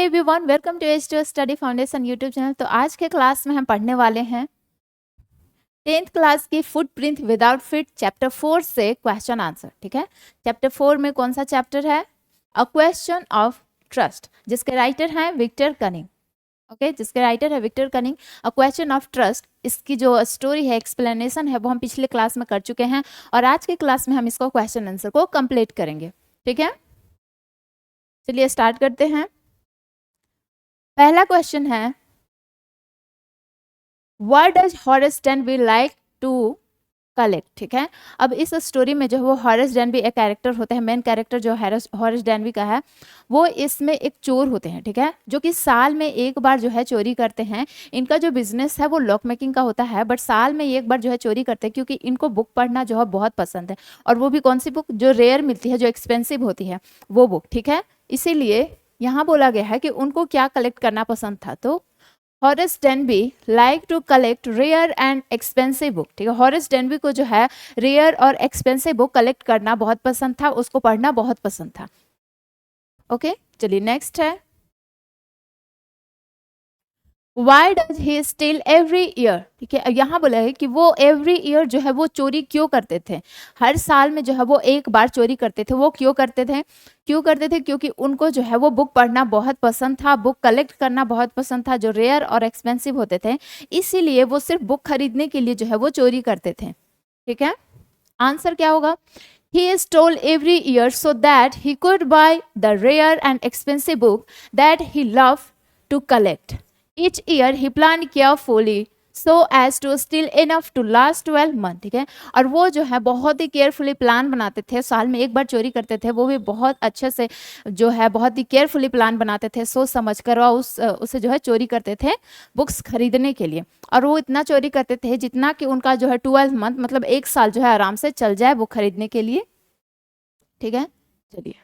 Hey everyone, welcome to H2O study foundation YouTube channel. तो आज के क्लास में हम पढ़ने वाले हैं 10th क्लास की फुटप्रिंट विदाउट फीट चैप्टर 4 से क्वेश्चन आंसर। ठीक है, चैप्टर 4 में कौन सा चैप्टर है? अ क्वेश्चन ऑफ ट्रस्ट, जिसके राइटर हैं विक्टर कनिंग। ओके, जिसके राइटर है Victor Canning. A question of trust, इसकी जो स्टोरी है, एक्सप्लेनेशन है, वो हम पिछले क्लास में कर चुके हैं और आज के क्लास में हम इसको क्वेश्चन आंसर को कंप्लीट करेंगे। ठीक है, चलिए स्टार्ट करते हैं। पहला क्वेश्चन है, what does Horace Denby like to collect. ठीक है, अब इस स्टोरी में जो वो हॉरेस डेनबी एक कैरेक्टर होते हैं, मेन कैरेक्टर जो हॉरेस डेनबी का है, वो इसमें एक चोर होते हैं। ठीक है, जो कि साल में एक बार जो है चोरी करते हैं। इनका जो बिजनेस है वो लॉक मेकिंग का होता है, बट साल में एक बार जो है चोरी करते हैं क्योंकि इनको बुक पढ़ना जो है बहुत पसंद है। और वो भी कौन सी बुक? जो रेयर मिलती है, जो एक्सपेंसिव होती है, वो बुक। ठीक है, इसीलिए यहाँ बोला गया है कि उनको क्या कलेक्ट करना पसंद था। तो Horace Denby like to collect rare and expensive book. ठीक है, हॉरेस डेनबी को जो है रेयर और एक्सपेंसिव बुक कलेक्ट करना बहुत पसंद था, उसको पढ़ना बहुत पसंद था। ओके, चलिए नेक्स्ट है, Why does he steal every year? ठीक है, यहाँ बोला है कि वो एवरी ईयर जो है वो चोरी क्यों करते थे। हर साल में जो है वो एक बार चोरी करते थे। वो क्यों करते थे? क्योंकि उनको जो है वो बुक पढ़ना बहुत पसंद था, बुक कलेक्ट करना बहुत पसंद था, जो रेयर और एक्सपेंसिव होते थे। इसीलिए वो सिर्फ बुक खरीदने के लिए जो है वो चोरी करते थे। ठीक है, आंसर क्या होगा? He stole every year so that he could buy the rare and expensive book that he loved to collect. Each year he planned carefully so as to steal enough to last 12 months. ठीक है, और वो जो है बहुत ही carefully plan बनाते थे। साल में एक बार चोरी करते थे, वो भी बहुत अच्छे से जो है बहुत ही केयरफुली प्लान बनाते थे, सोच समझ कर उसे जो है चोरी करते थे बुक्स खरीदने के लिए। और वो इतना चोरी करते थे जितना कि उनका जो है 12 मंथ मतलब एक साल जो है आराम से चल जाए बुक खरीदने के लिए। ठीक है, चलिए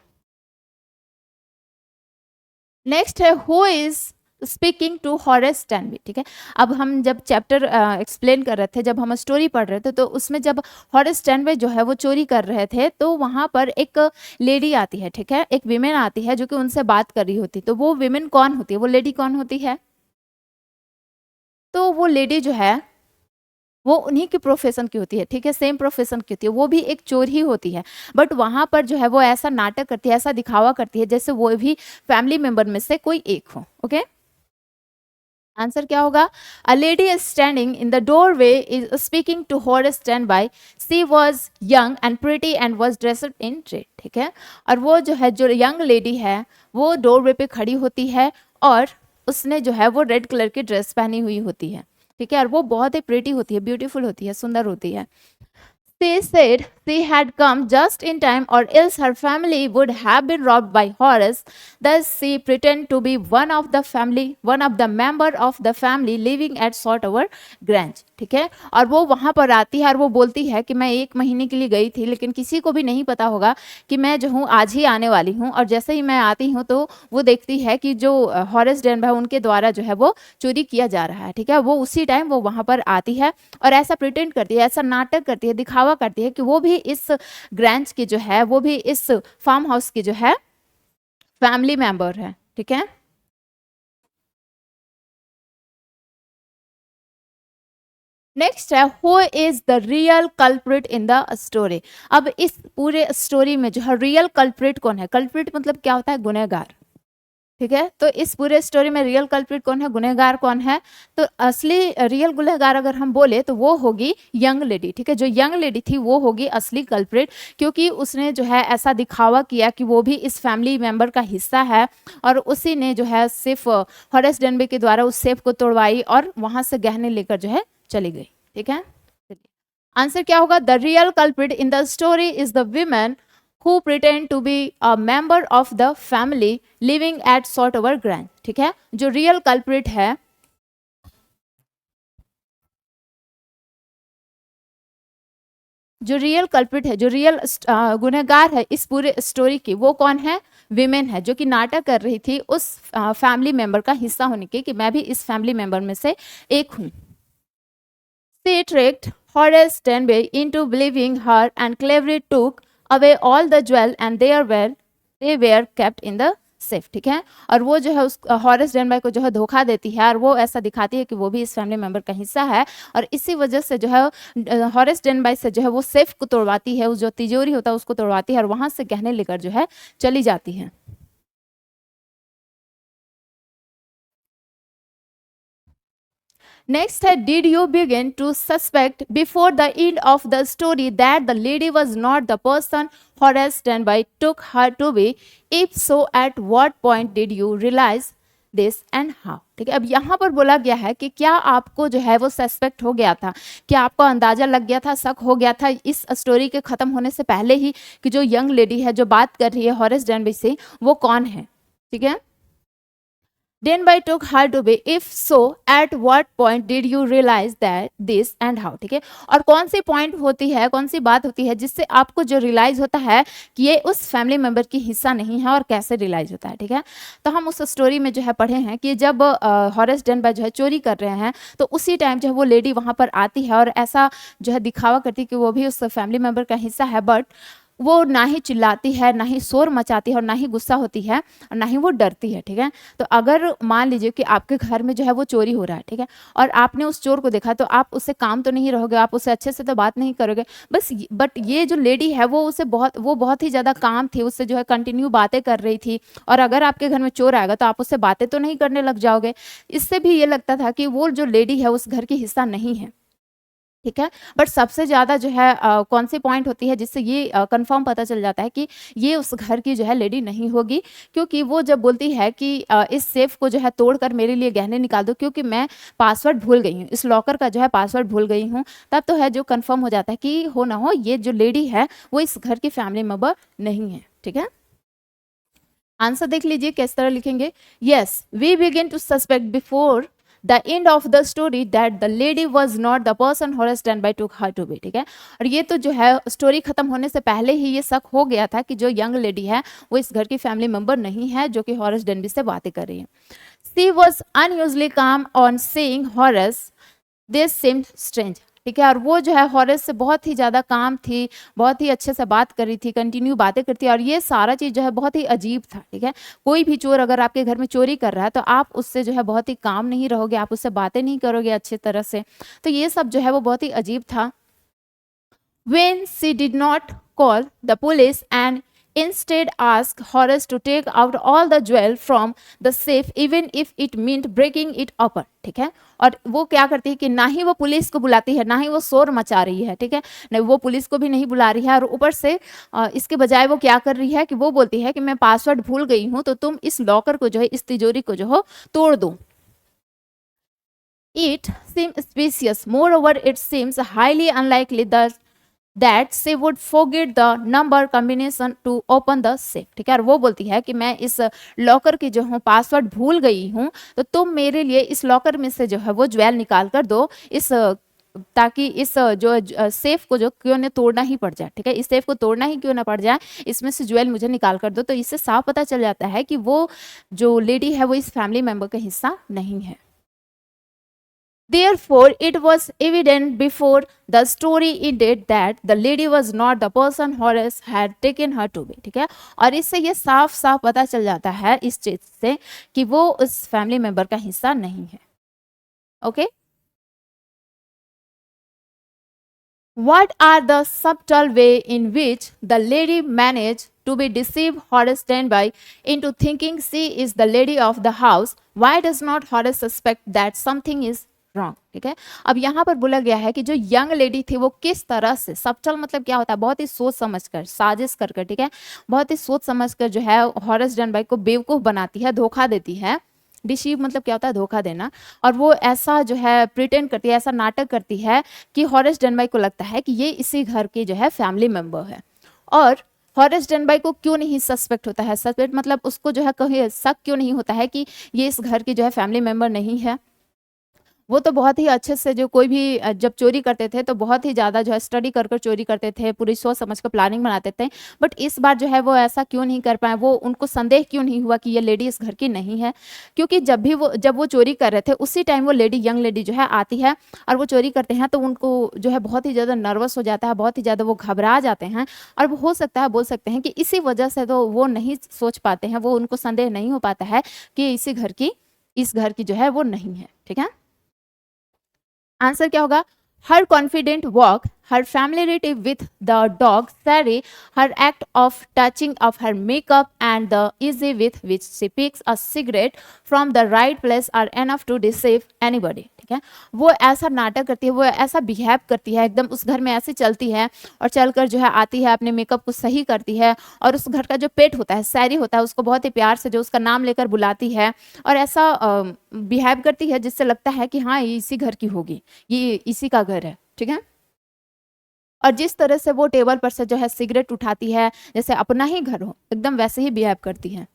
नेक्स्ट है, who is speaking to Horace Denby. ठीक है, अब हम जब चैप्टर एक्सप्लेन कर रहे थे, जब हम स्टोरी पढ़ रहे थे, तो उसमें जब हॉरेस डेनबी जो है वो चोरी कर रहे थे, तो वहां पर एक लेडी आती है। ठीक है, एक विमेन आती है जो कि उनसे बात कर रही होती। तो वो विमेन कौन होती है? वो लेडी कौन होती है? तो वो लेडी जो है वो उन्हीं की प्रोफेशन की होती है। ठीक है, सेम प्रोफेशन की होती है, वो भी एक चोर ही होती है। बट वहां पर जो है वो ऐसा नाटक करती है, ऐसा दिखावा करती है जैसे वो भी फैमिली मेंबर में से कोई एक हो। ओके, आंसर क्या होगा? A lady is standing in the doorway is speaking to Horace Denby. She was young and pretty and was dressed in red. ठीक है, और वो जो है, जो यंग लेडी है, वो डोरवे पे खड़ी होती है और उसने जो है वो रेड कलर की ड्रेस पहनी हुई होती है। ठीक है, और वो बहुत ही प्रिटी होती है, ब्यूटीफुल होती है, सुंदर होती है। She said she had come just in time, or else her family would have been robbed by Horace. Thus, she pretended to be one of the member of the family living at Saltover Grange. ठीक है, और वो वहां पर आती है और वो बोलती है कि मैं 1 महीने के लिए गई थी, लेकिन किसी को भी नहीं पता होगा कि मैं जो हूँ आज ही आने वाली हूँ। और जैसे ही मैं आती हूँ तो वो देखती है कि जो हॉरेस डेनबी है उनके द्वारा जो है वो चोरी किया जा रहा है। ठीक है, वो उसी टाइम वो वहां पर आती है और ऐसा प्रिटेंड करती है, ऐसा नाटक करती है, दिखावा करती है कि वो भी इस ग्रांच की जो है, वो भी इस फार्म हाउस की जो है फैमिली मेंबर है। ठीक है, नेक्स्ट है, who is the real culprit in the story. अब इस पूरे स्टोरी में जो है रियल कल्प्रिट कौन है? कल्प्रिट मतलब क्या होता है? गुनहगार। ठीक है, तो इस पूरे स्टोरी में रियल कल्प्रिट कौन है? गुनहगार कौन है? तो असली रियल गुनहगार अगर हम बोले तो वो होगी यंग लेडी। ठीक है, जो यंग लेडी थी वो होगी असली कल्प्रिट, क्योंकि उसने जो है ऐसा दिखावा किया कि वो भी इस फैमिली मेंबर का हिस्सा है और उसी ने जो है सिर्फ हॉरेस डेनबी के द्वारा उस सेफ को तोड़वाई और वहां से गहने लेकर जो है चली गई। ठीक है, आंसर क्या होगा? The real culprit in the story is the women who pretend to be a member of the family living at Saltover Grange. ठीक है, जो रियल कल्प्रिट है, जो रियल गुनहगार है इस पूरे स्टोरी की, वो कौन है? विमेन है, जो कि नाटक कर रही थी उस फैमिली मेंबर का हिस्सा होने के, कि मैं भी इस फैमिली मेंबर में से एक हूँ। She tricked Horace Denby into believing her and cleverly took away all the jewels, and they were kept in the safe, ठीक है। और वो जो है उस हॉरेस डेनबाई को जो है धोखा देती है और वो ऐसा दिखाती है कि वो भी इस फैमिली मेंबर का हिस्सा है, और इसी वजह से जो है हॉरेस डेनबाई से जो है वो सेफ को तोड़वाती है, उस जो तिजोरी होता है उसको तोड़वाती है और वहां से गहने लेकर जो है चली जाती है। नेक्स्ट है, did you begin to suspect before the end of the story that the lady was not the person Horace Danby took her to be? If so at what point did you realise this and how? ठीक है, अब यहाँ पर बोला गया है कि क्या आपको जो है वो सस्पेक्ट हो गया था, क्या आपको अंदाजा लग गया था, शक हो गया था इस स्टोरी के खत्म होने से पहले ही कि जो यंग लेडी है जो बात कर रही है हॉरेस डेनबाई से वो कौन है? ठीक है, Denby took her to be. If so, at what point did you realize that this and how? ठीक है, और कौन सी पॉइंट होती है, कौन सी बात होती है जिससे आपको जो रियलाइज होता है कि ये उस फैमिली मेंबर की हिस्सा नहीं है, और कैसे रियलाइज होता है? ठीक है, तो हम उस स्टोरी में जो है पढ़े हैं कि जब हॉरेस डेनबाई जो है चोरी कर रहे हैं तो उसी टाइम जो है वो लेडी वहां पर आती है और ऐसा जो है दिखावा करती है कि वो भी उस फैमिली मेंबर का हिस्सा है, बट वो ना ही चिल्लाती है, ना ही शोर मचाती है, और ना ही गुस्सा होती है, और ना ही वो डरती है। ठीक है, तो अगर मान लीजिए कि आपके घर में जो है वो चोरी हो रहा है, ठीक है, और आपने उस चोर को देखा, तो आप उससे काम तो नहीं रहोगे, आप उससे अच्छे से तो बात नहीं करोगे बस, बट ये जो लेडी है वो उसे बहुत ही ज़्यादा काम थी, उससे जो है कंटिन्यू बातें कर रही थी, और अगर आपके घर में चोर आएगा तो आप उससे बातें तो नहीं करने लग जाओगे। इससे भी ये लगता था कि वो जो लेडी है उस घर की हिस्सा नहीं है। ठीक है, बट सबसे ज्यादा जो है कौन सी पॉइंट होती है जिससे ये कंफर्म पता चल जाता है कि ये उस घर की जो है लेडी नहीं होगी, क्योंकि वो जब बोलती है कि इस सेफ को जो है तोड़कर मेरे लिए गहने निकाल दो क्योंकि मैं पासवर्ड भूल गई हूँ, इस लॉकर का जो है पासवर्ड भूल गई हूँ, तब तो है जो कंफर्म हो जाता है कि हो ना हो ये जो लेडी है वो इस घर की फैमिली मेंबर नहीं है। ठीक है, आंसर देख लीजिए किस तरह लिखेंगे। Yes, we begin to suspect before the end of the story that the lady was not the person Horace Denby took her to be। ठीक है, और ये तो जो है स्टोरी खत्म होने से पहले ही ये शक हो गया था कि जो यंग लेडी है वो इस घर की फैमिली मेंबर नहीं है जो कि हॉरेस डेनबी से बातें कर रही है। She was unusually calm on seeing Horace. This seemed strange। ठीक है, और वो जो है हॉरेस से बहुत ही ज़्यादा काम थी, बहुत ही अच्छे से बात कर रही थी, कंटिन्यू बातें करती है, और ये सारा चीज़ जो है बहुत ही अजीब था। ठीक है, कोई भी चोर अगर आपके घर में चोरी कर रहा है तो आप उससे जो है बहुत ही काम नहीं रहोगे, आप उससे बातें नहीं करोगे अच्छी तरह से, तो ये सब जो है वो बहुत ही अजीब था। When she did not call the police and instead asked Horace to take out all the jewel from the safe even if it meant breaking it open। ठीक है, और वो क्या करती है कि ना ही वो पुलिस को बुलाती है, ना ही वो शोर मचा रही है। ठीक है, नहीं वो पुलिस को भी नहीं बुला रही है, और ऊपर से इसके बजाय वो क्या कर रही है कि वो बोलती है कि मैं पासवर्ड भूल गई हूँ तो तुम इस लॉकर को जो है, इस तिजोरी को जो हो तोड़ दो। It seems suspicious. Moreover, it seems highly unlikely that she would forget the number combination to open the safe। ठीक है, और वो बोलती है कि मैं इस लॉकर की जो हूँ पासवर्ड भूल गई हूँ, तो तुम मेरे लिए इस लॉकर में से जो है वो ज्वेल निकाल कर दो, इस ताकि इस जो सेफ को जो क्यों न तोड़ना ही पड़ जाए। ठीक है, इस सेफ को तोड़ना ही क्यों ना पड़ जाए, इसमें से ज्वेल मुझे निकाल कर दो। तो इससे साफ पता चल जाता है कि वो जो लेडी है वो इस फैमिली मेंबर का हिस्सा नहीं है। Therefore, it was evident before the story ended that the lady was not the person Horace had taken her to be। ठीक है, और इससे ये साफ साफ पता चल जाता है इस चीज से कि वो उस फैमिली मेंबर का हिस्सा नहीं है। Okay, What are the subtle way in which the lady managed to be deceive Horace Denby into thinking she is the lady of the house? Why does not Horace suspect that something is wrong? ठीक है, अब यहाँ पर बोला गया है कि जो यंग लेडी थी वो किस तरह से, सबटल मतलब क्या होता है, बहुत ही सोच समझकर, साजिश कर, ठीक है, बहुत ही सोच समझकर जो है हॉरेस डेनबाई को बेवकूफ बनाती है, धोखा देती है। डिसीव मतलब क्या होता है, धोखा देना, और वो ऐसा जो है प्रिटेंड करती है, ऐसा नाटक करती है कि हॉरेस डेनबाई को लगता है कि ये इसी घर की जो है फैमिली मेंबर है। और हॉरेस डेनबाई को क्यों नहीं सस्पेक्ट होता है, सस्पेक्ट मतलब उसको जो है कहीं शक क्यों नहीं होता है कि ये इस घर की जो है फैमिली मेंबर नहीं है? वो तो बहुत ही अच्छे से जो कोई भी जब चोरी करते थे तो बहुत ही ज़्यादा जो है स्टडी कर कर चोरी करते थे, पूरी सोच समझ कर प्लानिंग बनाते थे। बट इस बार जो है वो ऐसा क्यों नहीं कर पाए, वो उनको संदेह क्यों नहीं हुआ कि ये लेडी इस घर की नहीं है? क्योंकि जब वो चोरी कर रहे थे उसी टाइम वो लेडी, यंग लेडी जो है आती है और वो चोरी करते हैं, तो उनको जो है बहुत ही ज़्यादा नर्वस हो जाता है, बहुत ही ज़्यादा वो घबरा जाते हैं। और वो हो सकता है, बोल सकते हैं कि इसी वजह से तो वो नहीं सोच पाते हैं, वो उनको संदेह नहीं हो पाता है कि इस घर की जो है वो नहीं है। ठीक है, आंसर क्या होगा? Her confident walk, her familiarity with the dog Sari, her act of touching of her makeup and the easy with which she picks a cigarette from the right place are enough to deceive anybody. ठीक है, वो ऐसा नाटक करती है, वो ऐसा behave करती है, एकदम उस घर में ऐसे चलती है और चलकर जो है आती है, अपने मेकअप को सही करती है और उस घर का जो पेट होता है, सैरी होता है, उसको बहुत ही प्यार से जो उसका नाम लेकर बुलाती है और ऐसा बिहेव करती है जिससे लगता है कि हाँ ये इसी घर की होगी, ये इसी का घर है। ठीक है, और जिस तरह से वो टेबल पर से जो है सिगरेट उठाती है जैसे अपना ही घर हो, एकदम वैसे ही बिहेव करती है।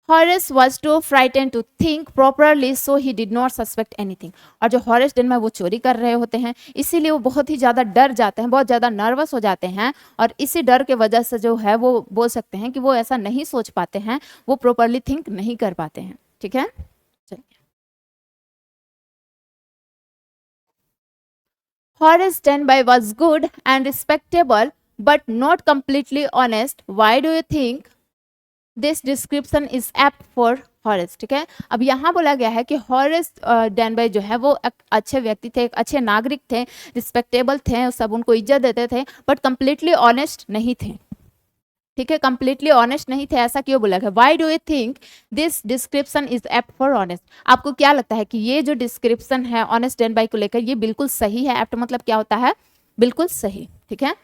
Horace was too frightened to think properly, so he did not suspect anything. और जो हॉरेस डेनबाय वो चोरी कर रहे होते हैं, इसीलिए वो बहुत ही ज़्यादा डर जाते हैं, बहुत ज़्यादा नर्वस हो जाते हैं और इसी डर के वजह से जो है वो बोल सकते हैं कि वो ऐसा नहीं सोच पाते हैं, वो प्रॉपरली थिंक नहीं कर पाते हैं। ठीक है, Horace Denby was good and respectable, but not completely honest. Why do you think this description is apt for Horace? ठीक है, अब यहाँ बोला गया है कि हॉरेस डेनबाय जो है वो एक अच्छे व्यक्ति थे, एक अच्छे नागरिक थे, रिस्पेक्टेबल थे, सब उनको इज्जत देते थे, बट कंप्लीटली ऑनेस्ट नहीं थे। ठीक है, कंप्लीटली ऑनेस्ट नहीं थे, ऐसा क्यों बोला गया? Why do you think this description is apt for honest? आपको क्या लगता है कि ये जो डिस्क्रिप्शन है ऑनेस्ट डेनबाय को लेकर ये बिल्कुल सही है? एप्ट मतलब क्या होता है? बिल्कुल सही। ठीक है,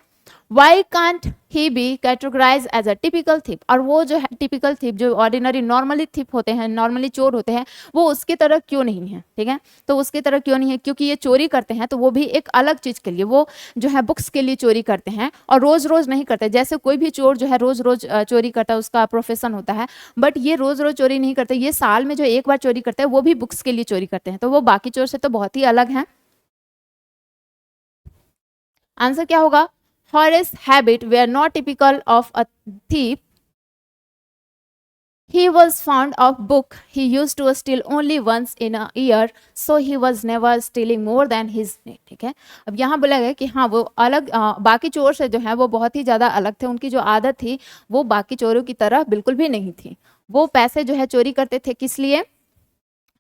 Why can't he be categorized as a typical thief? और वो जो है टिपिकल थिप, जो ऑर्डिनरी नॉर्मली थिप होते हैं, नॉर्मली चोर होते हैं, वो उसकी तरह क्यों नहीं है? ठीक है, तो उसकी तरह क्यों नहीं है? क्योंकि ये चोरी करते हैं तो वो भी एक अलग चीज के लिए, वो जो है बुक्स के लिए चोरी करते हैं और रोज रोज नहीं करते। जैसे कोई भी चोर जो है रोज रोज चोरी करता है, उसका प्रोफेशन होता है, बट ये रोज रोज चोरी नहीं करते, ये साल में जो एक बार चोरी करते हैं वो भी बुक्स के लिए चोरी करते हैं, तो वो बाकी चोर से तो बहुत ही अलग है। आंसर क्या होगा? Horace's habits were not typical of a thief. He was fond of book. He used to steal only once in a year, so he was never stealing more than his need. ठीक है, अब यहाँ बोला गया कि हाँ वो अलग, बाकी चोर से जो है वो बहुत ही ज़्यादा अलग थे, उनकी जो आदत थी वो बाकी चोरों की तरह बिल्कुल भी नहीं थी। वो पैसे जो है चोरी करते थे, किस लिए?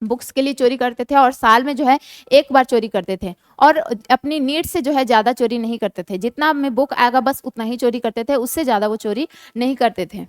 बुक्स के लिए चोरी करते थे और साल में जो है एक बार चोरी करते थे और अपनी नीड से जो है ज़्यादा चोरी नहीं करते थे, जितना में बुक आएगा बस उतना ही चोरी करते थे, उससे ज़्यादा वो चोरी नहीं करते थे।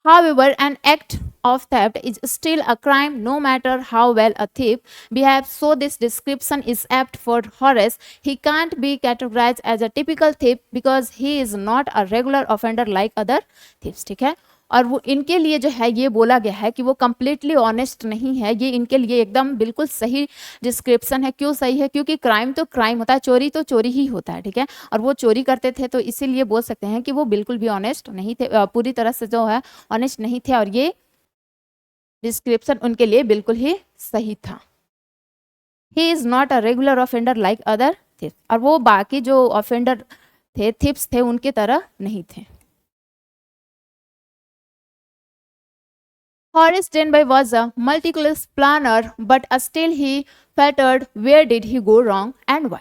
However, an act of theft is still a crime no matter how well a thief behaves, so this description is apt for Horace. He can't be categorized as a typical thief because he is not a regular offender like other thieves. ठीक है, और वो इनके लिए जो है ये बोला गया है कि वो कंप्लीटली ऑनेस्ट नहीं है, ये इनके लिए एकदम बिल्कुल सही डिस्क्रिप्शन है। क्यों सही है? क्योंकि क्राइम तो क्राइम होता है, चोरी तो चोरी ही होता है। ठीक है, और वो चोरी करते थे तो इसीलिए बोल सकते हैं कि वो बिल्कुल भी ऑनेस्ट नहीं थे, पूरी तरह से जो है ऑनेस्ट नहीं थे और ये डिस्क्रिप्शन उनके लिए बिल्कुल ही सही था। He is not a regular offender like other thief's, और वो बाकी जो ऑफेंडर थे, थिप्स थे, उनके तरह नहीं थे। Horace Denby was a meticulous planner, but still he faltered. Where did he go wrong and why?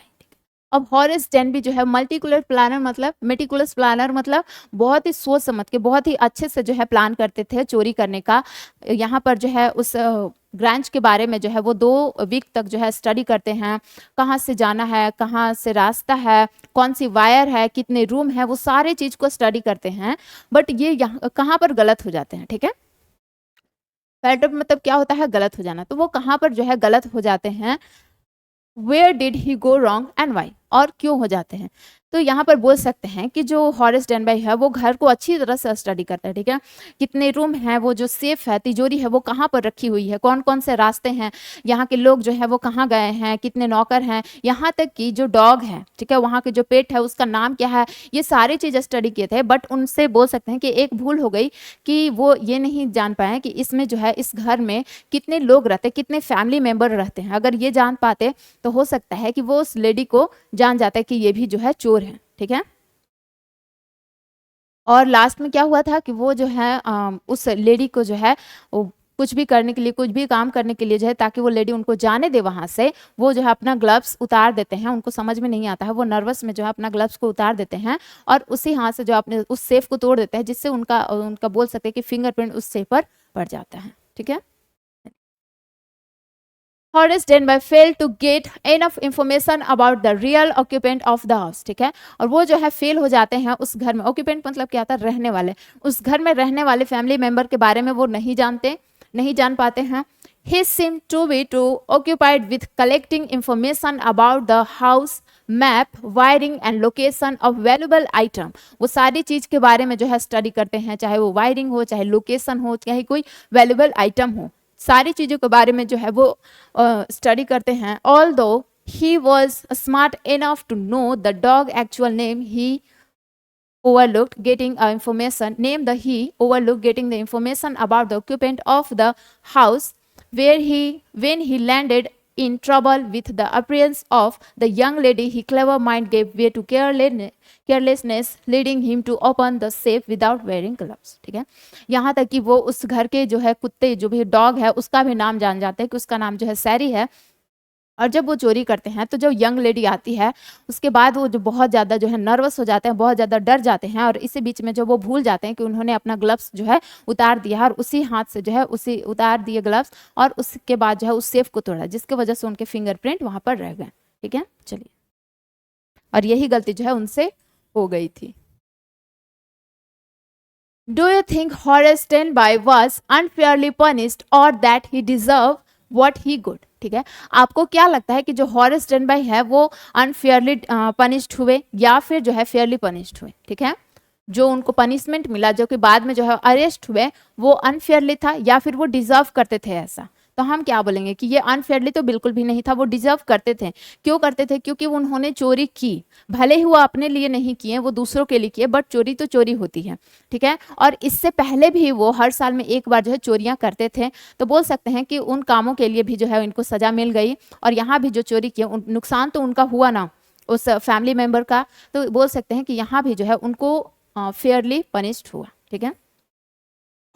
अब हॉरेस डेनबी जो है मेटिकुलस प्लानर मतलब बहुत ही सोच समझ के, बहुत ही अच्छे से जो है प्लान करते थे चोरी करने का। यहाँ पर जो है उस ग्रांच के बारे में जो है वो 2 वीक तक जो है स्टडी करते हैं, कहाँ से जाना है, कहाँ से रास्ता है, कौन सी वायर है, कितने रूम है, वो सारे चीज़ को स्टडी करते हैं। बट ये यहाँ कहाँ पर गलत हो जाते हैं? ठीक है, फैल्टर मतलब क्या होता है? गलत हो जाना। तो वो कहाँ पर जो है गलत हो जाते हैं? Where did he go wrong and why? और क्यों हो जाते हैं। तो यहाँ पर बोल सकते हैं कि जो हॉरेस डेनबाई है वो घर को अच्छी तरह से स्टडी करता है, ठीक है। कितने रूम हैं, वो जो सेफ है, तिजोरी है वो कहाँ पर रखी हुई है, कौन कौन से रास्ते हैं, यहाँ के लोग जो है वो कहाँ गए हैं, कितने नौकर हैं, यहाँ तक कि जो डॉग है, ठीक है, वहाँ के जो पेट है उसका नाम क्या है, ये सारी चीज़ स्टडी किए थे। बट उनसे बोल सकते हैं कि एक भूल हो गई कि वो ये नहीं जान पाए कि इसमें जो है इस घर में कितने लोग रहते, कितने फैमिली मेंबर रहते हैं। अगर ये जान पाते तो हो सकता है कि वो उस लेडी को जान जाता है कि ये भी जो है चोर है, ठीक है। और लास्ट में क्या हुआ था कि वो जो है उस लेडी को जो है वो कुछ भी करने के लिए, कुछ भी काम करने के लिए जो है, ताकि वो लेडी उनको जाने दे वहां से, वो जो है अपना ग्लव्स उतार देते हैं। उनको समझ में नहीं आता है, वो नर्वस में जो है अपना ग्लव्स को उतार देते हैं और उसी हाथ से जो अपने उस सेफ को तोड़ देते हैं, जिससे उनका उनका बोल सकते हैं कि फिंगरप्रिंट उस सेफ पर पड़ जाता है, ठीक है। Horace Denby failed to get enough information about the real occupant of the house, ठीक है। और वो जो है फेल हो जाते हैं उस घर में, occupant मतलब क्या होता है, रहने वाले, उस घर में रहने वाले फैमिली मेंबर के बारे में वो नहीं जान पाते हैं। He seemed to be too occupied with collecting information about the house, map, wiring and location of valuable item. वो सारी चीज के बारे में जो है स्टडी करते हैं, चाहे वो वायरिंग हो, चाहे लोकेशन हो, चाहे कोई वैल्यूएबल आइटम हो, सारी चीज़ों के बारे में जो है वो स्टडी करते हैं। Although he was smart enough to know the dog actual name, he overlooked getting the information about the occupant of the house, when he landed in trouble with the appearance of the young lady, his clever mind gave way to carelessness, leading him to open the safe without wearing gloves, ठीक है। यहाँ तक कि वो उस घर के जो है कुत्ते, जो भी डॉग है, उसका भी नाम जान जाते हैं कि उसका नाम जो है सैरी है। और जब वो चोरी करते हैं तो जो यंग लेडी आती है उसके बाद वो जो बहुत ज़्यादा जो है नर्वस हो जाते हैं, बहुत ज़्यादा डर जाते हैं, और इसी बीच में जो वो भूल जाते हैं कि उन्होंने अपना ग्लव्स जो है उतार दिया, और उसी हाथ से जो है उसी उतार दिए ग्लव्स, और उसके बाद जो है उस सेफ को तोड़ा, जिसकी वजह से उनके फिंगरप्रिंट वहाँ पर रह गए, ठीक है। चलिए, और यही गलती जो है उनसे हो गई थी। Do you think Horace Danby was unfairly punished और that he deserve what he got, ठीक है। आपको क्या लगता है कि जो हॉरेस डेनबाई है वो अनफेयरली पनिश्ड हुए या फिर जो है फेयरली पनिश्ड हुए, ठीक है। जो उनको पनिशमेंट मिला, जो कि बाद में जो है अरेस्ट हुए, वो अनफेयरली था या फिर वो डिजर्व करते थे ऐसा। तो हम क्या बोलेंगे कि ये अनफेयरली तो बिल्कुल भी नहीं था, वो डिजर्व करते थे। क्यों करते थे? क्योंकि उन्होंने चोरी की, भले ही वो अपने लिए नहीं किए, वो दूसरों के लिए किए, बट चोरी तो चोरी होती है, ठीक है। और इससे पहले भी वो हर साल में एक बार जो है चोरियां करते थे, तो बोल सकते हैं कि उन कामों के लिए भी जो है इनको सजा मिल गई। और यहाँ भी जो चोरी किए, नुकसान तो उनका हुआ ना उस फैमिली मेंबर का, तो बोल सकते हैं कि यहाँ भी जो है उनको फेयरली पनिश्ड हुआ, ठीक है।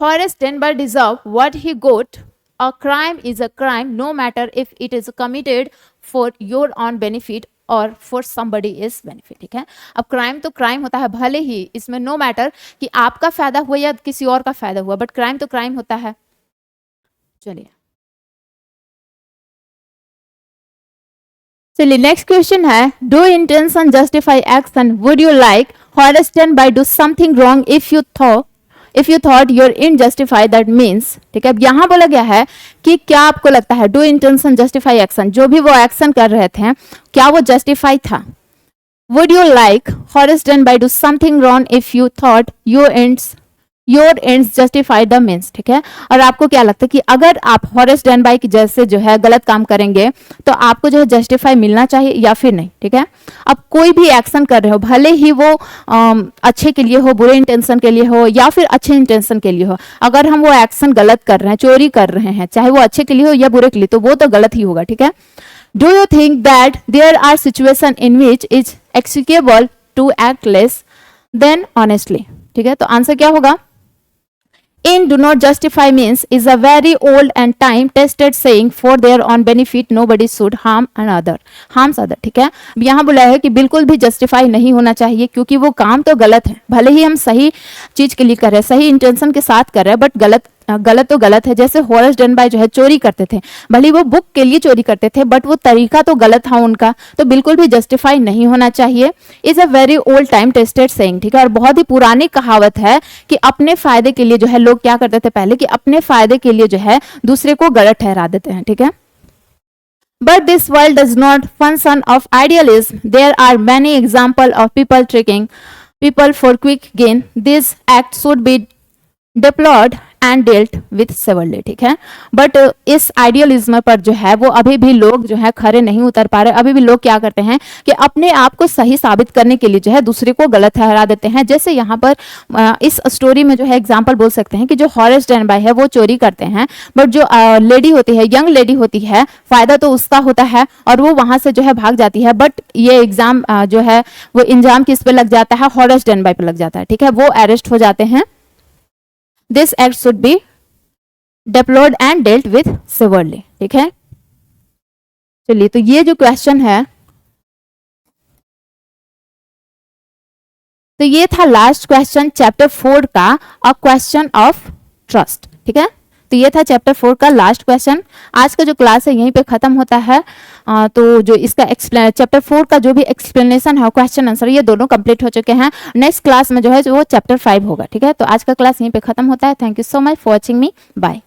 Horace Denby deserved what he got. A crime is a crime no matter if it is committed for your own benefit और for somebody else benefit, ठीक है। अब क्राइम तो क्राइम होता है, भले ही इसमें नो मैटर कि आपका फायदा हुआ या किसी और का फायदा हुआ, बट क्राइम तो क्राइम होता है। चलिए नेक्स्ट क्वेश्चन है, do intention justify action, would you like Horace Denby do something wrong if you thought you're in justify that means, ठीक है। अब यहाँ बोला गया है कि क्या आपको लगता है, डू इंटेंशन जस्टिफाई एक्शन, जो भी वो एक्शन कर रहे थे क्या वो जस्टिफाई था। Would you like Horace Denby do something wrong if you thought your ends justify the means, ठीक है। और आपको क्या लगता है कि अगर आप Horace Denby की जैसे जो है गलत काम करेंगे तो आपको जो है जस्टिफाई मिलना चाहिए या फिर नहीं, ठीक है। अब कोई भी एक्शन कर रहे हो, भले ही वो अच्छे के लिए हो, बुरे इंटेंशन के लिए हो या फिर अच्छे इंटेंशन के लिए हो, अगर हम वो एक्शन गलत कर रहे हैं, चोरी कर रहे हैं, चाहे वो अच्छे के लिए हो या बुरे के लिए, तो वो तो गलत ही होगा, ठीक है। Do you think that there are situation in which is excusable to act less than honestly, ठीक है। तो आंसर क्या होगा, in do not justify means is a very old and time tested saying for their own benefit nobody should harms other, ठीक है। यहाँ बोला है कि बिल्कुल भी जस्टिफाई नहीं होना चाहिए, क्योंकि वो काम तो गलत है, भले ही हम सही चीज के लिए कर रहे हैं, सही इंटेंशन के साथ कर रहे हैं, बट गलत तो गलत है। जैसे Horace Denby जो है चोरी करते थे, भले वो बुक के लिए चोरी करते थे, बट वो तरीका तो गलत था उनका, तो बिल्कुल भी जस्टिफाई नहीं होना चाहिए। Is a very old time tested saying, ठीक है। और बहुत ही पुरानी कहावत है कि अपने फायदे के लिए जो है लोग क्या करते थे पहले, कि अपने फायदे के लिए जो है दूसरे को गलत ठहरा देते हैं, ठीक है। But this world does not function of idealism. There are many examples of people tricking people for quick gain. This act should be deplored and dealt with severally, ठीक है। बट इस आइडियलिज्म पर जो है वो अभी भी लोग जो है खरे नहीं उतर पा रहे। अभी भी लोग क्या करते हैं कि अपने आप को सही साबित करने के लिए जो है दूसरे को गलत ठहरा देते हैं। जैसे यहाँ पर इस स्टोरी में जो है एग्जाम्पल बोल सकते हैं कि जो हॉरेस डेनबाई है वो चोरी करते हैं, बट जो लेडी होती है, यंग लेडी होती है, फायदा तो उसका होता है और वो वहां से जो है भाग जाती है। बट ये एग्जाम जो है वो इंजाम किस पे लग जाता है, हॉरेस डेनबाई पे लग जाता है, ठीक है। वो अरेस्ट हो जाते हैं। This act should be deplored and dealt with severely, ठीक है। चलिए, तो ये जो क्वेश्चन है, तो ये था लास्ट क्वेश्चन चैप्टर 4 का, अ क्वेश्चन ऑफ ट्रस्ट, ठीक है। तो ये था चैप्टर 4 का लास्ट क्वेश्चन। आज का जो क्लास है यहीं पे खत्म होता है। तो जो इसका चैप्टर 4 का जो भी एक्सप्लेनेशन है, क्वेश्चन आंसर, ये दोनों कंप्लीट हो चुके हैं। नेक्स्ट क्लास में जो है वो चैप्टर 5 होगा, ठीक है। तो आज का क्लास यहीं पे खत्म होता है। Thank you so much for watching me, bye.